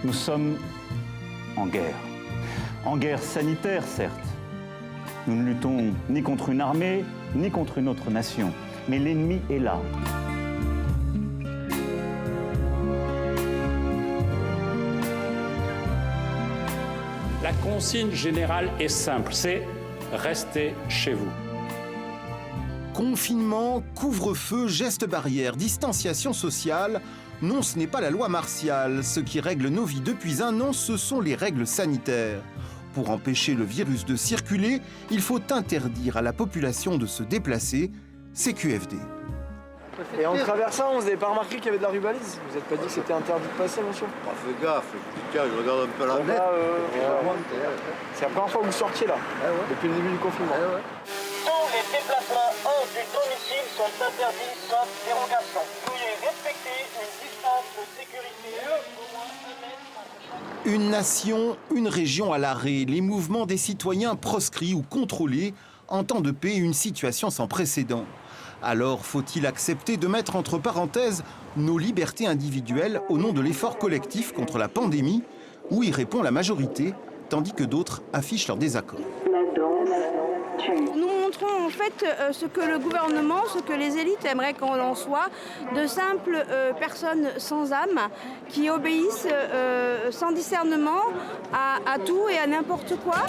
Nous sommes en guerre. En guerre sanitaire, certes. Nous ne luttons ni contre une armée, ni contre une autre nation. Mais l'ennemi est là. La consigne générale est simple, c'est rester chez vous. Confinement, couvre-feu, gestes barrières, distanciation sociale. Non, ce n'est pas la loi martiale. Ce qui règle nos vies depuis un an, ce sont les règles sanitaires. Pour empêcher le virus de circuler, il faut interdire à la population de se déplacer. C'est QFD. Et en traversant, vous n'avez pas remarqué qu'il y avait de la rubalise? Vous n'êtes pas dit que c'était interdit de passer, monsieur? Oh, fais gaffe, tiens, je regarde un peu la fenêtre. C'est la première fois que vous sortiez là, depuis le début du confinement. Tous les déplacements hors du domicile sont interdits sauf dérogation. Veuillez respecter une distance de sécurité d'au moins 1 mètre entre chaque... Une nation, une région à l'arrêt. Les mouvements des citoyens proscrits ou contrôlés en temps de paix, une situation sans précédent. Alors, faut-il accepter de mettre entre parenthèses nos libertés individuelles au nom de l'effort collectif contre la pandémie, où y répond la majorité, tandis que d'autres affichent leur désaccord? Nous montrons en fait ce que le gouvernement, ce que les élites aimeraient qu'on en soit, de simples personnes sans âme qui obéissent sans discernement à tout et à n'importe quoi.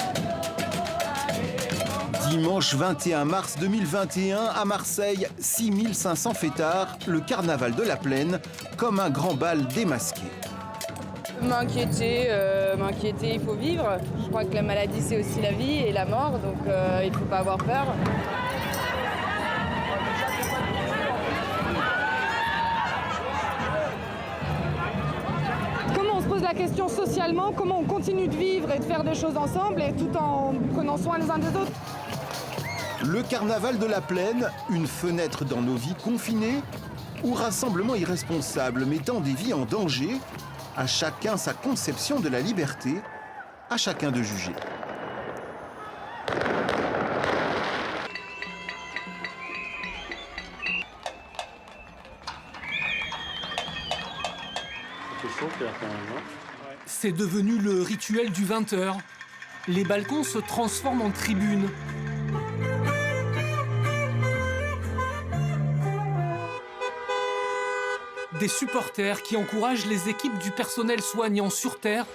Dimanche 21 mars 2021, à Marseille, 6500 fêtards, le carnaval de la Plaine, comme un grand bal démasqué. M'inquiéter, il faut vivre. Je crois que la maladie, c'est aussi la vie et la mort, donc il ne faut pas avoir peur. Comment on se pose la question socialement, comment on continue de vivre et de faire des choses ensemble, et tout en prenant soin les uns des autres. Le carnaval de la Plaine, une fenêtre dans nos vies confinées, ou rassemblement irresponsable mettant des vies en danger, à chacun sa conception de la liberté, à chacun de juger. C'est devenu le rituel du 20h. Les balcons se transforment en tribunes. Des supporters qui encouragent les équipes du personnel soignant sur terre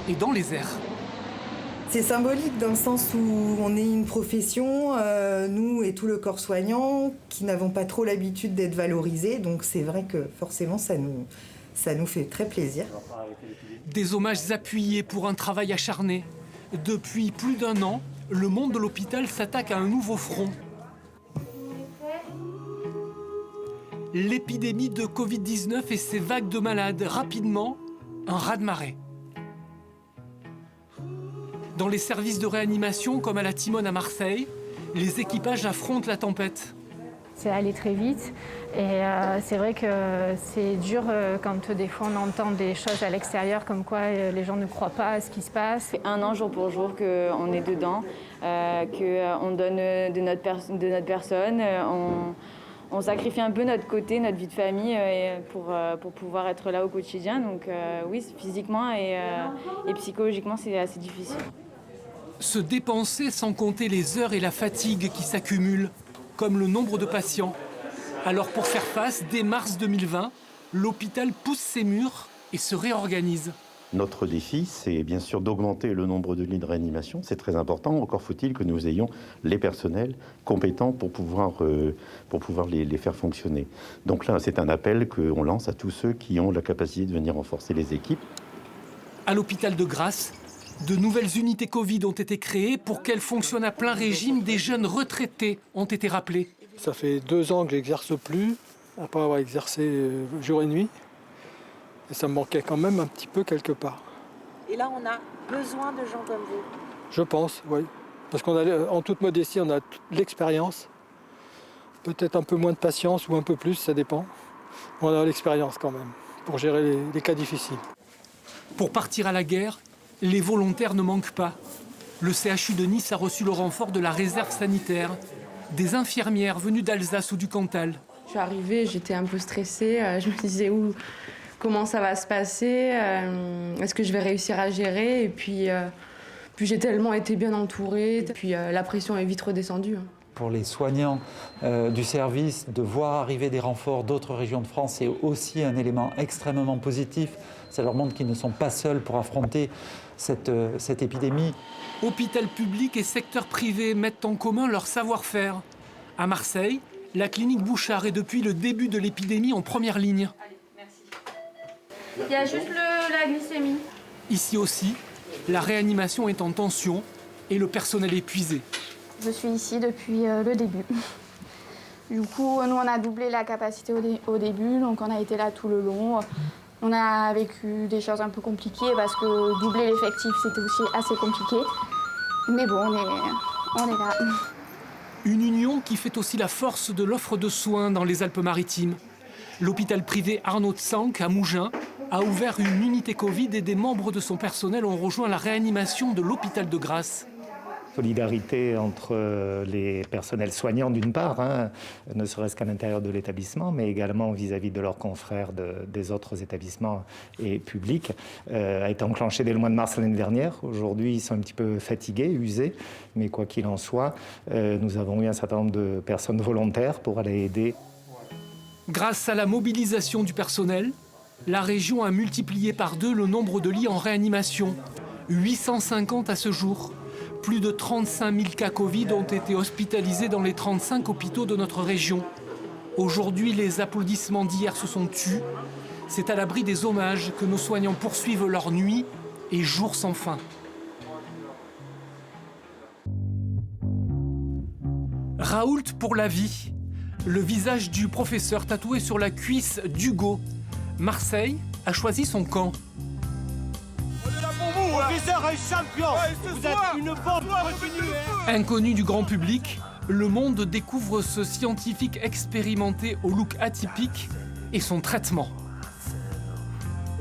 et dans les airs. C'est symbolique dans le sens où on est une profession, nous et tout le corps soignant, qui n'avons pas trop l'habitude d'être valorisés. Donc c'est vrai que forcément ça nous fait très plaisir. Des hommages appuyés pour un travail acharné. Depuis plus d'1 an, le monde de l'hôpital s'attaque à un nouveau front. L'épidémie de Covid-19 et ses vagues de malades. Rapidement, un raz-de-marée. Dans les services de réanimation, comme à la Timone à Marseille, les équipages affrontent la tempête. C'est allé très vite et c'est vrai que c'est dur quand des fois on entend des choses à l'extérieur comme quoi les gens ne croient pas à ce qui se passe. C'est 1 an jour pour jour qu'on est dedans, qu'on donne de notre personne, on sacrifie un peu notre côté, notre vie de famille pour pouvoir être là au quotidien. Donc oui, physiquement et psychologiquement, c'est assez difficile. Se dépenser sans compter les heures et la fatigue qui s'accumulent, comme le nombre de patients. Alors pour faire face, dès mars 2020, l'hôpital pousse ses murs et se réorganise. Notre défi, c'est bien sûr d'augmenter le nombre de lits de réanimation. C'est très important. Encore faut-il que nous ayons les personnels compétents pour pouvoir les faire fonctionner. Donc là, c'est un appel qu'on lance à tous ceux qui ont la capacité de venir renforcer les équipes. À l'hôpital de Grasse, de nouvelles unités Covid ont été créées pour qu'elles fonctionnent à plein régime. Des jeunes retraités ont été rappelés. Ça fait 2 ans que j'exerce plus, après avoir exercé jour et nuit. Et ça me manquait quand même un petit peu quelque part. Et là, on a besoin de gens comme vous. Je pense, oui. Parce qu'en toute modestie, on a l'expérience. Peut-être un peu moins de patience ou un peu plus, ça dépend. On a l'expérience quand même, pour gérer les cas difficiles. Pour partir à la guerre, les volontaires ne manquent pas. Le CHU de Nice a reçu le renfort de la réserve sanitaire, des infirmières venues d'Alsace ou du Cantal. Je suis arrivée, j'étais un peu stressée, je me disais où comment ça va se passer, est-ce que je vais réussir à gérer. Et puis j'ai tellement été bien entourée, puis la pression est vite redescendue. Pour les soignants du service, de voir arriver des renforts d'autres régions de France, c'est aussi un élément extrêmement positif. Ça leur montre qu'ils ne sont pas seuls pour affronter cette épidémie. Hôpital public et secteur privé mettent en commun leur savoir-faire. À Marseille, la clinique Bouchard est depuis le début de l'épidémie en première ligne. Il y a juste la glycémie. Ici aussi, la réanimation est en tension et le personnel épuisé. Je suis ici depuis le début. Du coup, nous, on a doublé la capacité au début, donc on a été là tout le long. On a vécu des choses un peu compliquées parce que doubler l'effectif, c'était aussi assez compliqué. Mais bon, on est là. Une union qui fait aussi la force de l'offre de soins dans les Alpes-Maritimes. L'hôpital privé Arnaud de Sanck à Mougins a ouvert une unité Covid et des membres de son personnel ont rejoint la réanimation de l'hôpital de Grasse. Solidarité entre les personnels soignants d'une part, ne serait-ce qu'à l'intérieur de l'établissement, mais également vis-à-vis de leurs confrères des autres établissements et publics, a été enclenchée dès le mois de mars l'année dernière. Aujourd'hui, ils sont un petit peu fatigués, usés, mais quoi qu'il en soit, nous avons eu un certain nombre de personnes volontaires pour aller aider. Grâce à la mobilisation du personnel, la région a multiplié par 2 le nombre de lits en réanimation, 850 à ce jour. Plus de 35 000 cas Covid ont été hospitalisés dans les 35 hôpitaux de notre région. Aujourd'hui, les applaudissements d'hier se sont tus. C'est à l'abri des hommages que nos soignants poursuivent leur nuit et jours sans fin. Raoult pour la vie. Le visage du professeur tatoué sur la cuisse d'Hugo. Marseille a choisi son camp. Professeur est champion. Vous êtes une bombe continue. Inconnu du grand public, le monde découvre ce scientifique expérimenté au look atypique et son traitement.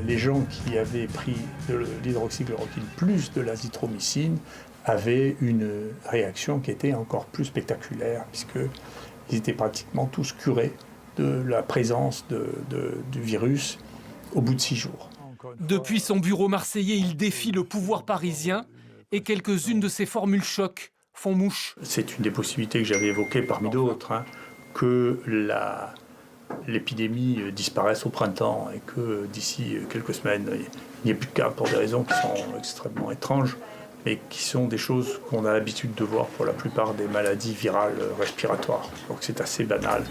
Les gens qui avaient pris de l'hydroxychloroquine plus de l'azithromycine avaient une réaction qui était encore plus spectaculaire puisqu'ils étaient pratiquement tous curés de la présence du virus au bout de 6 jours. Depuis son bureau marseillais, il défie le pouvoir parisien et quelques-unes de ses formules choc font mouche. C'est une des possibilités que j'avais évoquées parmi d'autres, que l'épidémie disparaisse au printemps et que d'ici quelques semaines, il n'y ait plus de cas pour des raisons qui sont extrêmement étranges, mais qui sont des choses qu'on a l'habitude de voir pour la plupart des maladies virales respiratoires. Donc c'est assez banal.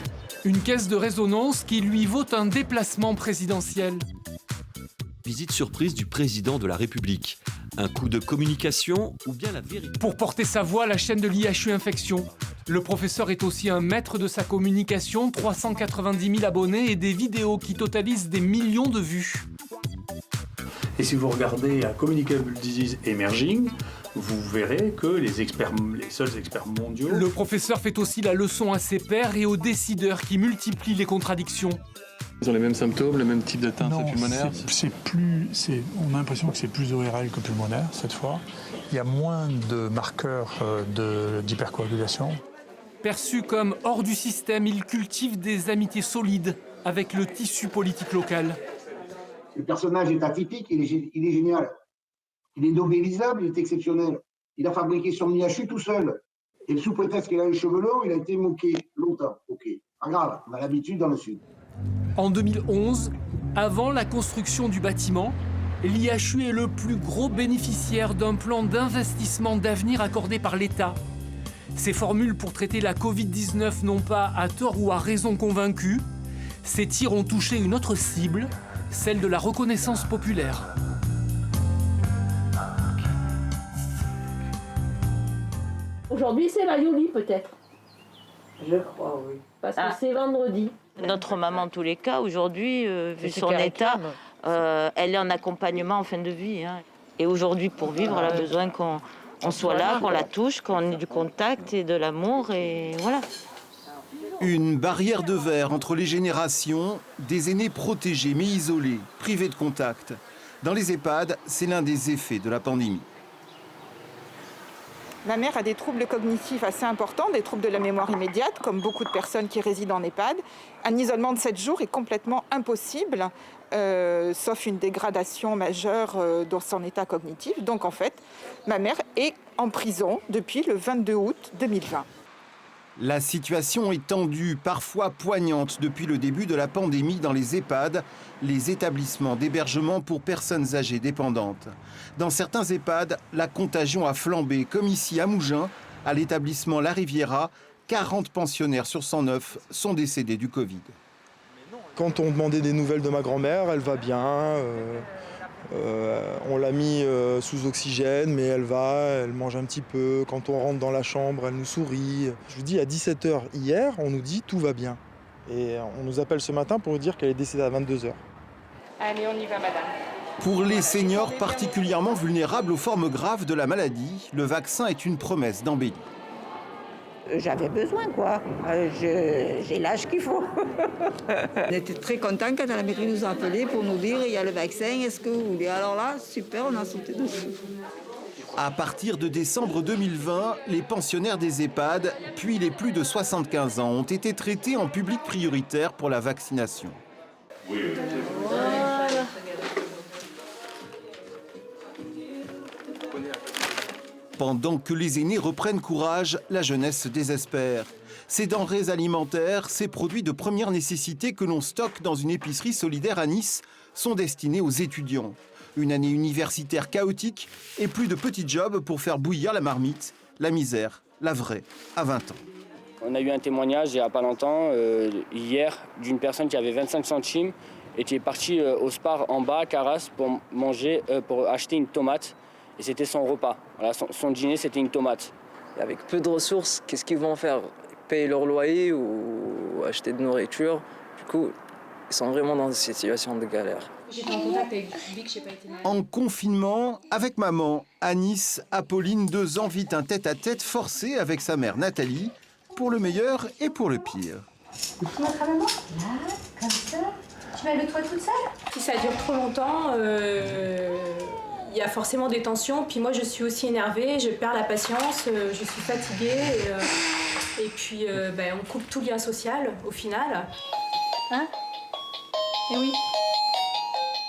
Une caisse de résonance qui lui vaut un déplacement présidentiel. Visite surprise du président de la République. Un coup de communication ou bien la vérité? Pour porter sa voix, la chaîne de l'IHU Infection. Le professeur est aussi un maître de sa communication, 390 000 abonnés et des vidéos qui totalisent des millions de vues. Et si vous regardez à Communicable Disease Emerging, vous verrez que les seuls experts mondiaux... Le professeur fait aussi la leçon à ses pairs et aux décideurs qui multiplient les contradictions. Ils ont les mêmes symptômes, le même type de teinte pulmonaire? On a l'impression que c'est plus ORL que pulmonaire cette fois. Il y a moins de marqueurs d'hypercoagulation. Perçu comme hors du système, il cultive des amitiés solides avec le tissu politique local. Le personnage est atypique, il est génial. Il est nobélisable, il est exceptionnel. Il a fabriqué son IHU tout seul. Et sous prétexte qu'il a les cheveux longs, il a été moqué longtemps. Ok, pas grave, on a l'habitude dans le Sud. En 2011, avant la construction du bâtiment, l'IHU est le plus gros bénéficiaire d'un plan d'investissement d'avenir accordé par l'État. Ces formules pour traiter la Covid-19 n'ont pas, à tort ou à raison convaincu. Ces tirs ont touché une autre cible, celle de la reconnaissance populaire. Aujourd'hui, c'est Mayoli peut-être. Je crois, oui. Parce que c'est vendredi. Notre maman, en tous les cas, aujourd'hui, vu son état, elle est en accompagnement en fin de vie. Et aujourd'hui, pour vivre, elle a besoin qu'on soit là, qu'on la touche, qu'on ait du contact et de l'amour, et voilà. Une barrière de verre entre les générations, des aînés protégés mais isolés, privés de contact. Dans les EHPAD, c'est l'un des effets de la pandémie. Ma mère a des troubles cognitifs assez importants, des troubles de la mémoire immédiate, comme beaucoup de personnes qui résident en EHPAD. Un isolement de 7 jours est complètement impossible, sauf une dégradation majeure dans son état cognitif. Donc en fait, ma mère est en prison depuis le 22 août 2020. La situation est tendue, parfois poignante, depuis le début de la pandémie dans les EHPAD, les établissements d'hébergement pour personnes âgées dépendantes. Dans certains EHPAD, la contagion a flambé, comme ici à Mougins, à l'établissement La Riviera, 40 pensionnaires sur 109 sont décédés du Covid. Quand on demandait des nouvelles de ma grand-mère, elle va bien. On l'a mis sous oxygène, mais elle mange un petit peu. Quand on rentre dans la chambre, elle nous sourit. Je vous dis, à 17h hier, on nous dit tout va bien. Et on nous appelle ce matin pour nous dire qu'elle est décédée à 22h. Allez, on y va, madame. Pour les seniors particulièrement vulnérables aux formes graves de la maladie, le vaccin est une promesse d'embellie. J'avais besoin, quoi. J'ai l'âge qu'il faut. On était très contents quand la mairie nous a appelés pour nous dire il y a le vaccin, est-ce que vous voulez? Alors là, super, on a sauté dessus. À partir de décembre 2020, les pensionnaires des EHPAD, puis les plus de 75 ans, ont été traités en public prioritaire pour la vaccination. Pendant que les aînés reprennent courage, la jeunesse se désespère. Ces denrées alimentaires, ces produits de première nécessité que l'on stocke dans une épicerie solidaire à Nice, sont destinés aux étudiants. Une année universitaire chaotique et plus de petits jobs pour faire bouillir la marmite, la misère, la vraie, à 20 ans. On a eu un témoignage il n'y a pas longtemps, hier, d'une personne qui avait 25 centimes et qui est partie au Spar en bas à Carras pour acheter une tomate. Et c'était son repas. Voilà, son dîner, c'était une tomate. Et avec peu de ressources, qu'est-ce qu'ils vont faire? Payer leur loyer ou acheter de nourriture? Du coup, ils sont vraiment dans cette situation de galère. J'étais en contact avec Vic, j'ai pas été malade. En confinement, avec maman, à Nice, Apolline, 2 ans, vit un tête-à-tête forcé avec sa mère Nathalie, pour le meilleur et pour le pire. Tu mettre à maman? Là, comme ça. Tu mets le toit toute seule? Si ça dure trop longtemps, il y a forcément des tensions. Puis moi, je suis aussi énervée, je perds la patience, je suis fatiguée. Et puis, on coupe tout lien social, au final. Hein? Et oui.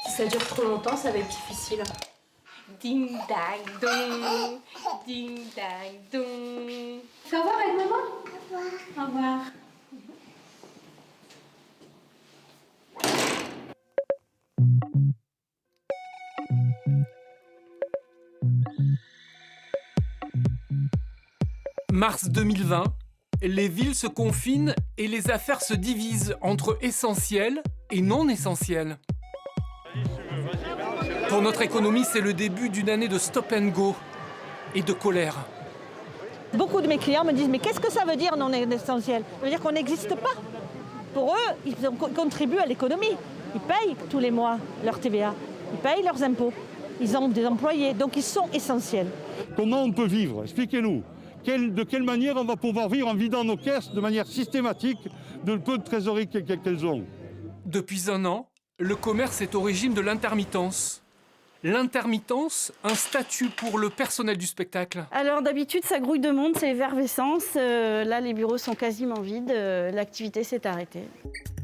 Si ça dure trop longtemps, ça va être difficile. Ding dang dong, ding dang dong. Au revoir avec maman. Au revoir. Au revoir. Mars 2020, les villes se confinent et les affaires se divisent entre essentielles et non essentielles. Pour notre économie, c'est le début d'une année de stop and go et de colère. Beaucoup de mes clients me disent « mais qu'est-ce que ça veut dire non essentiel ?» Ça veut dire qu'on n'existe pas. Pour eux, ils contribuent à l'économie. Ils payent tous les mois leur TVA, ils payent leurs impôts, ils ont des employés, donc ils sont essentiels. Comment on peut vivre? Expliquez-nous. De quelle manière on va pouvoir vivre en vidant nos caisses de manière systématique de peu de trésorerie qu'elles ont? Depuis 1 an, le commerce est au régime de l'intermittence. L'intermittence, un statut pour le personnel du spectacle. Alors d'habitude, ça grouille de monde, c'est l'effervescence. Là, les bureaux sont quasiment vides, l'activité s'est arrêtée.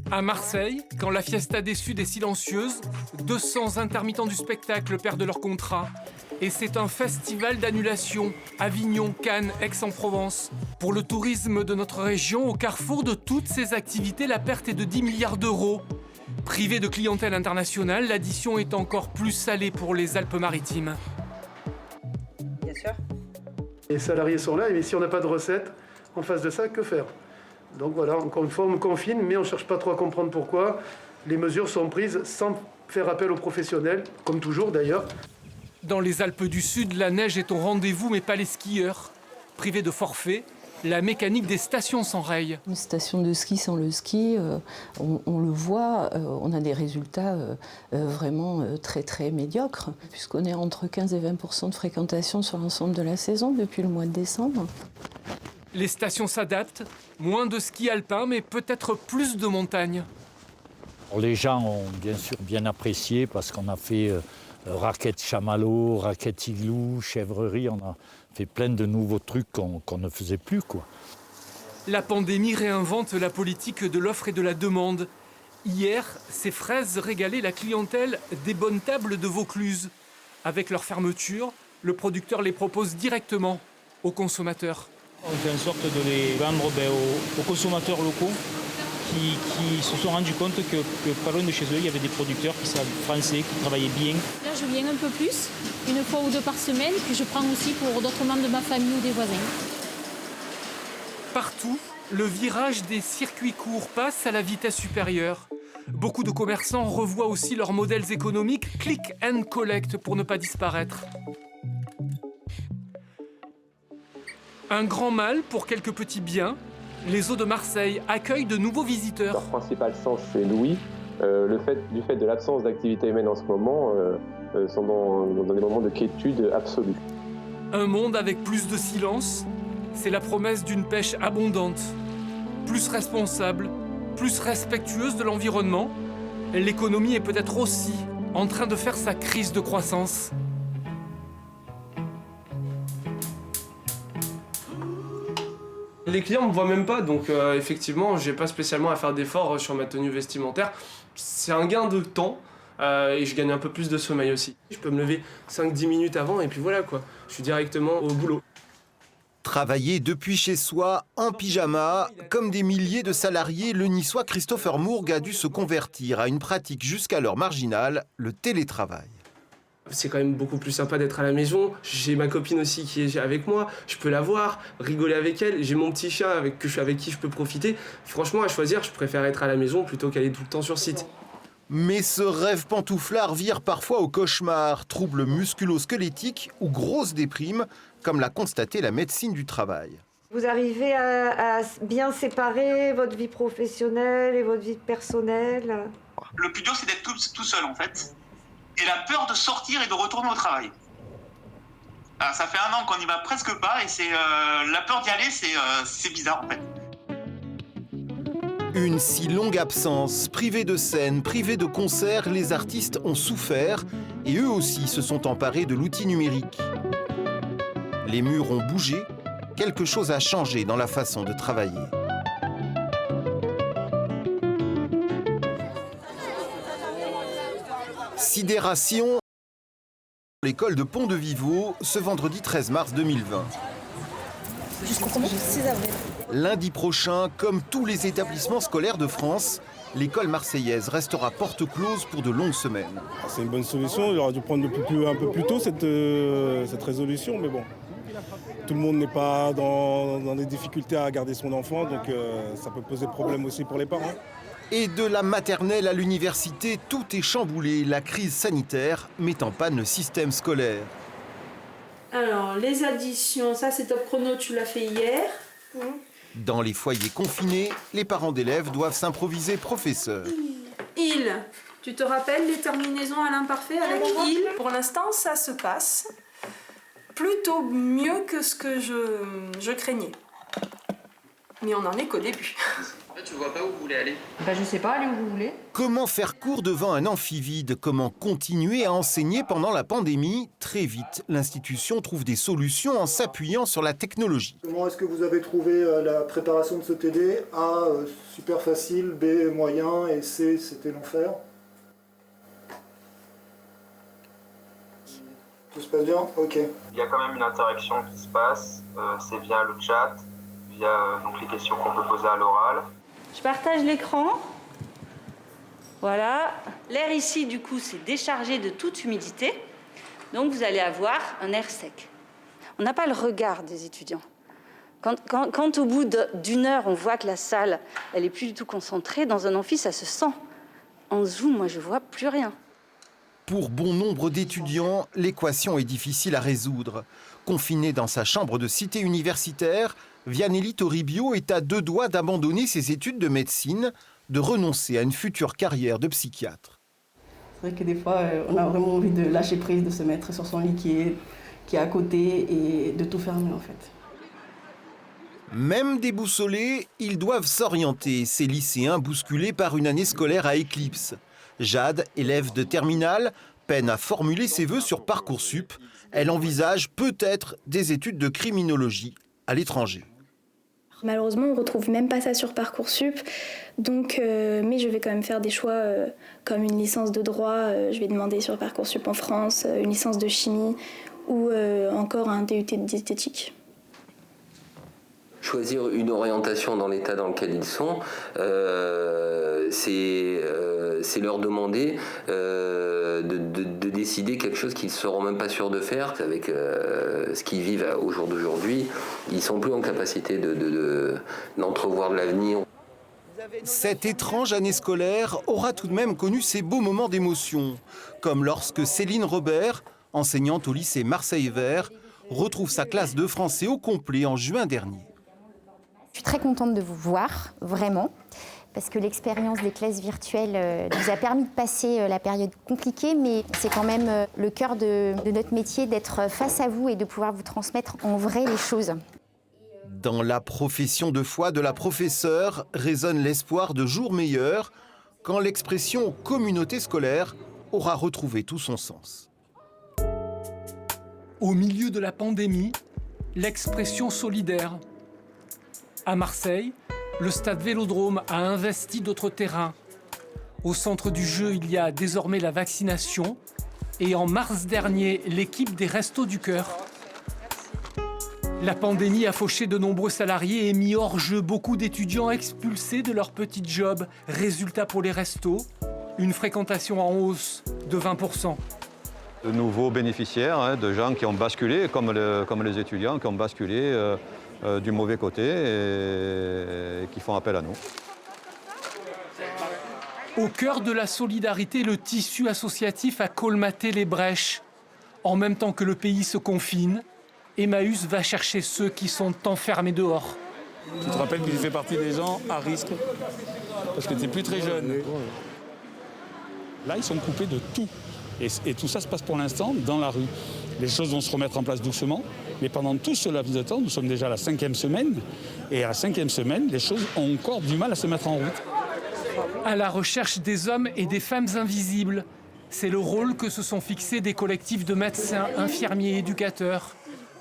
À Marseille, quand la Fiesta des Suds est silencieuse, 200 intermittents du spectacle perdent leur contrat. Et c'est un festival d'annulation. Avignon, Cannes, Aix-en-Provence. Pour le tourisme de notre région, au carrefour de toutes ces activités, la perte est de 10 milliards d'euros. Privé de clientèle internationale, l'addition est encore plus salée pour les Alpes-Maritimes. Bien sûr. Les salariés sont là, mais si on n'a pas de recettes, en face de ça, que faire? Donc voilà, encore une fois, on me confine, mais on ne cherche pas trop à comprendre pourquoi. Les mesures sont prises sans faire appel aux professionnels, comme toujours d'ailleurs. Dans les Alpes du Sud, la neige est au rendez-vous, mais pas les skieurs. Privés de forfait, la mécanique des stations s'enraye. Une station de ski sans le ski, on le voit, on a des résultats vraiment très très médiocres, puisqu'on est entre 15 et 20% de fréquentation sur l'ensemble de la saison depuis le mois de décembre. Les stations s'adaptent, moins de ski alpin, mais peut-être plus de montagne. Les gens ont bien sûr bien apprécié parce qu'on a fait Raquette chamallow, raquette igloo, chèvrerie, on a fait plein de nouveaux trucs qu'on ne faisait plus, quoi. La pandémie réinvente la politique de l'offre et de la demande. Hier, ces fraises régalaient la clientèle des bonnes tables de Vaucluse. Avec leur fermeture, le producteur les propose directement aux consommateurs. On fait en sorte de les vendre aux consommateurs locaux qui se sont rendus compte que pas loin de chez eux, il y avait des producteurs qui savent français, qui travaillaient bien. Là, je viens un peu plus, une fois ou deux par semaine, puis je prends aussi pour d'autres membres de ma famille ou des voisins. Partout, le virage des circuits courts passe à la vitesse supérieure. Beaucoup de commerçants revoient aussi leurs modèles économiques click and collect pour ne pas disparaître. Un grand mal pour quelques petits biens. Les eaux de Marseille accueillent de nouveaux visiteurs. Leur principal sens, c'est l'ouïe. Du fait de l'absence d'activité humaine en ce moment, sont dans des moments de quiétude absolue. Un monde avec plus de silence, c'est la promesse d'une pêche abondante, plus responsable, plus respectueuse de l'environnement. L'économie est peut-être aussi en train de faire sa crise de croissance. Les clients ne me voient même pas, donc effectivement, j'ai pas spécialement à faire d'efforts sur ma tenue vestimentaire. C'est un gain de temps et je gagne un peu plus de sommeil aussi. Je peux me lever 5-10 minutes avant et puis voilà quoi, je suis directement au boulot. Travailler depuis chez soi, en pyjama, comme des milliers de salariés, le niçois Christopher Mourgue a dû se convertir à une pratique jusqu'alors marginale, le télétravail. C'est quand même beaucoup plus sympa d'être à la maison. J'ai ma copine aussi qui est avec moi, je peux la voir, rigoler avec elle. J'ai mon petit chien avec qui je peux profiter. Franchement, à choisir, je préfère être à la maison plutôt qu'aller tout le temps sur site. Mais ce rêve pantouflard vire parfois au cauchemar, troubles musculo-squelettiques ou grosse déprime, comme l'a constaté la médecine du travail. Vous arrivez à bien séparer votre vie professionnelle et votre vie personnelle? Le plus dur, c'est d'être tout seul, en fait. Et la peur de sortir et de retourner au travail. Alors, ça fait 1 an qu'on n'y va presque pas, et c'est la peur d'y aller, c'est bizarre, en fait. Une si longue absence, privés de scènes, privés de concerts, les artistes ont souffert et eux aussi se sont emparés de l'outil numérique. Les murs ont bougé, quelque chose a changé dans la façon de travailler. Sidération, l'école de Pont-de-Vivaux, ce vendredi 13 mars 2020. Jusqu'au 6 avril. Lundi prochain, comme tous les établissements scolaires de France, l'école marseillaise restera porte close pour de longues semaines. C'est une bonne solution, il aurait dû prendre un peu plus tôt cette résolution, mais bon. Tout le monde n'est pas dans des difficultés à garder son enfant, donc ça peut poser problème aussi pour les parents. Et de la maternelle à l'université, tout est chamboulé, la crise sanitaire met en panne le système scolaire. Alors, les additions, ça c'est top chrono, tu l'as fait hier. Dans les foyers confinés, les parents d'élèves doivent s'improviser professeurs. Il, tu te rappelles les terminaisons à l'imparfait avec il? Pour l'instant, ça se passe plutôt mieux que ce que je craignais. Mais on n'en est qu'au début. Tu vois pas où vous voulez aller? Je sais pas, allez où vous voulez. Comment faire cours devant un amphi vide? Comment continuer à enseigner pendant la pandémie? Très vite, l'institution trouve des solutions en s'appuyant sur la technologie. Comment est-ce que vous avez trouvé la préparation de ce TD? A, super facile, B, moyen, et C, c'était l'enfer. Tout se passe bien? Ok. Il y a quand même une interaction qui se passe, c'est via le chat, via donc les questions qu'on peut poser à l'oral. Je partage l'écran. Voilà. L'air ici, du coup, c'est déchargé de toute humidité. Donc, vous allez avoir un air sec. On n'a pas le regard des étudiants. Quand au bout d'une heure, on voit que la salle, elle est plus du tout concentrée, dans un amphi, ça se sent. En Zoom, moi, je vois plus rien. Pour bon nombre d'étudiants, l'équation est difficile à résoudre. Confinée dans sa chambre de cité universitaire, Viannelli Toribio est à 2 doigts d'abandonner ses études de médecine, de renoncer à une future carrière de psychiatre. C'est vrai que des fois, on a vraiment envie de lâcher prise, de se mettre sur son lit qui est à côté et de tout fermer en fait. Même déboussolés, ils doivent s'orienter, ces lycéens bousculés par une année scolaire à éclipse. Jade, élève de terminale, peine à formuler ses vœux sur Parcoursup. Elle envisage peut-être des études de criminologie à l'étranger. Malheureusement, on ne retrouve même pas ça sur Parcoursup, donc, mais je vais quand même faire des choix comme une licence de droit, je vais demander sur Parcoursup en France, une licence de chimie ou encore un DUT de diététique. Choisir une orientation dans l'état dans lequel ils sont, c'est leur demander de décider quelque chose qu'ils ne seront même pas sûrs de faire. Avec ce qu'ils vivent au jour d'aujourd'hui, ils ne sont plus en capacité d'entrevoir de l'avenir. Cette étrange année scolaire aura tout de même connu ses beaux moments d'émotion, comme lorsque Céline Robert, enseignante au lycée Marseille Vert, retrouve sa classe de français au complet en juin dernier. Je suis très contente de vous voir, vraiment, parce que l'expérience des classes virtuelles nous a permis de passer la période compliquée, mais c'est quand même le cœur de notre métier d'être face à vous et de pouvoir vous transmettre en vrai les choses. Dans la profession de foi de la professeure résonne l'espoir de jours meilleurs, quand l'expression « communauté scolaire » aura retrouvé tout son sens. Au milieu de la pandémie, l'expression solidaire. À Marseille, le stade Vélodrome a investi d'autres terrains. Au centre du jeu, il y a désormais la vaccination. Et en mars dernier, l'équipe des Restos du Cœur. La pandémie a fauché de nombreux salariés et mis hors jeu beaucoup d'étudiants expulsés de leur petit job. Résultat pour les restos, une fréquentation en hausse de 20%. De nouveaux bénéficiaires, de gens qui ont basculé, comme les étudiants, qui ont basculé du mauvais côté et qui font appel à nous. Au cœur de la solidarité, le tissu associatif a colmaté les brèches. En même temps que le pays se confine, Emmaüs va chercher ceux qui sont enfermés dehors. Tu te rappelles que tu fais partie des gens à risque, parce que tu n'es plus très jeune. Là, ils sont coupés de tout. Et tout ça se passe pour l'instant dans la rue. Les choses vont se remettre en place doucement, mais pendant tout ce laps de temps, nous sommes déjà à la 5e semaine, et à la 5e semaine, les choses ont encore du mal à se mettre en route. À la recherche des hommes et des femmes invisibles, c'est le rôle que se sont fixés des collectifs de médecins, infirmiers et éducateurs.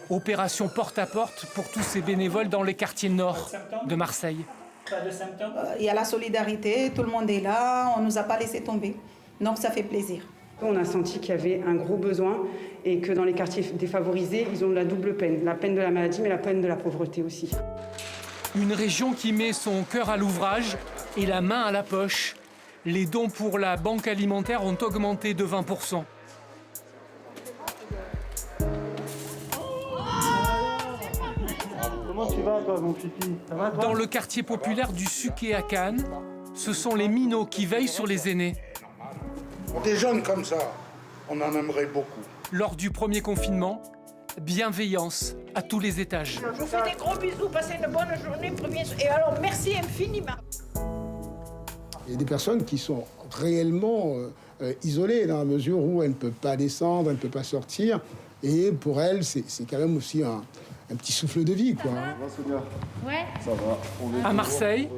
Opération porte à porte pour tous ces bénévoles dans les quartiers nord de Marseille. Il y a la solidarité, tout le monde est là, on ne nous a pas laissé tomber, donc ça fait plaisir. On a senti qu'il y avait un gros besoin et que dans les quartiers défavorisés, ils ont la double peine. La peine de la maladie, mais la peine de la pauvreté aussi. Une région qui met son cœur à l'ouvrage et la main à la poche. Les dons pour la banque alimentaire ont augmenté de 20%. Comment tu vas, toi, mon pipi? Ça va, toi? Dans le quartier populaire du Suquet à Cannes, ce sont les minots qui veillent sur les aînés. Des jeunes comme ça, on en aimerait beaucoup. Lors du premier confinement, bienveillance à tous les étages. Je vous fais des gros bisous, passez une bonne journée. Et alors, merci infiniment. Il y a des personnes qui sont réellement isolées dans la mesure où elles ne peuvent pas descendre, elles ne peuvent pas sortir. Et pour elles, c'est quand même aussi un petit souffle de vie, quoi. Ça va, Sonia? Ouais. Ça va. À Marseille,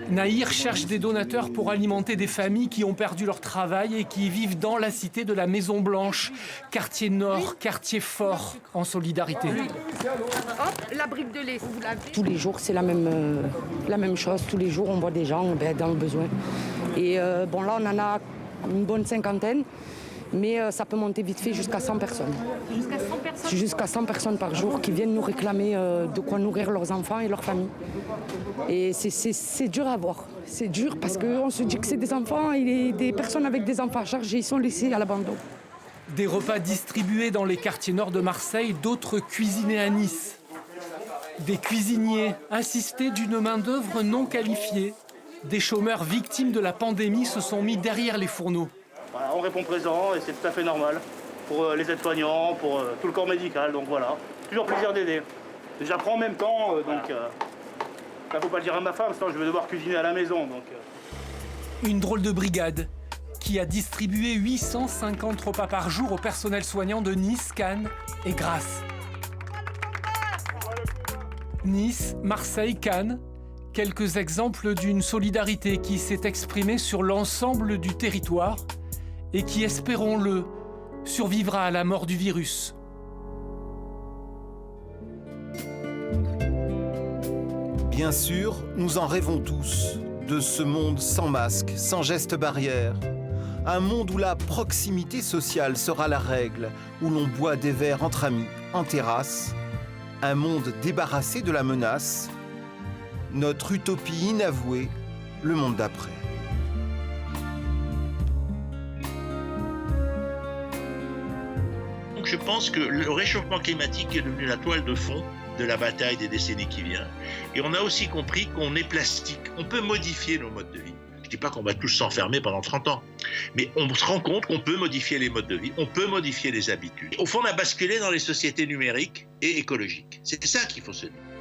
Nahir cherche des donateurs pour alimenter des familles qui ont perdu leur travail et qui vivent dans la cité de la Maison Blanche, quartier nord, quartier fort, en solidarité. Hop, la brique de lait, vous l'avez. Tous les jours, c'est la même chose. Tous les jours, on voit des gens dans le besoin. Et bon, là, on en a une bonne cinquantaine. Mais ça peut monter vite fait jusqu'à 100 personnes. Jusqu'à 100 personnes? Jusqu'à 100 personnes par jour qui viennent nous réclamer de quoi nourrir leurs enfants et leurs familles. Et c'est dur à voir. C'est dur parce qu'on se dit que c'est des enfants et des personnes avec des enfants à charge et ils sont laissés à l'abandon. Des repas distribués dans les quartiers nord de Marseille, d'autres cuisinés à Nice. Des cuisiniers assistés d'une main-d'œuvre non qualifiée. Des chômeurs victimes de la pandémie se sont mis derrière les fourneaux. Voilà, on répond présent et c'est tout à fait normal pour les aides-soignants, pour tout le corps médical, donc voilà. Toujours plaisir d'aider. J'apprends en même temps, donc là faut pas le dire à ma femme, sinon je vais devoir cuisiner à la maison. Donc, Une drôle de brigade qui a distribué 850 repas par jour au personnel soignant de Nice, Cannes et Grasse. Nice, Marseille, Cannes, quelques exemples d'une solidarité qui s'est exprimée sur l'ensemble du territoire et qui, espérons-le, survivra à la mort du virus. Bien sûr, nous en rêvons tous, de ce monde sans masque, sans gestes barrières. Un monde où la proximité sociale sera la règle, où l'on boit des verres entre amis, en terrasse. Un monde débarrassé de la menace. Notre utopie inavouée, le monde d'après. Donc je pense que le réchauffement climatique est devenu la toile de fond de la bataille des décennies qui viennent. Et on a aussi compris qu'on est plastique. On peut modifier nos modes de vie. Je ne dis pas qu'on va tous s'enfermer pendant 30 ans, mais on se rend compte qu'on peut modifier les modes de vie, on peut modifier les habitudes. Au fond, on a basculé dans les sociétés numériques et écologiques. C'est ça qu'il faut se dire.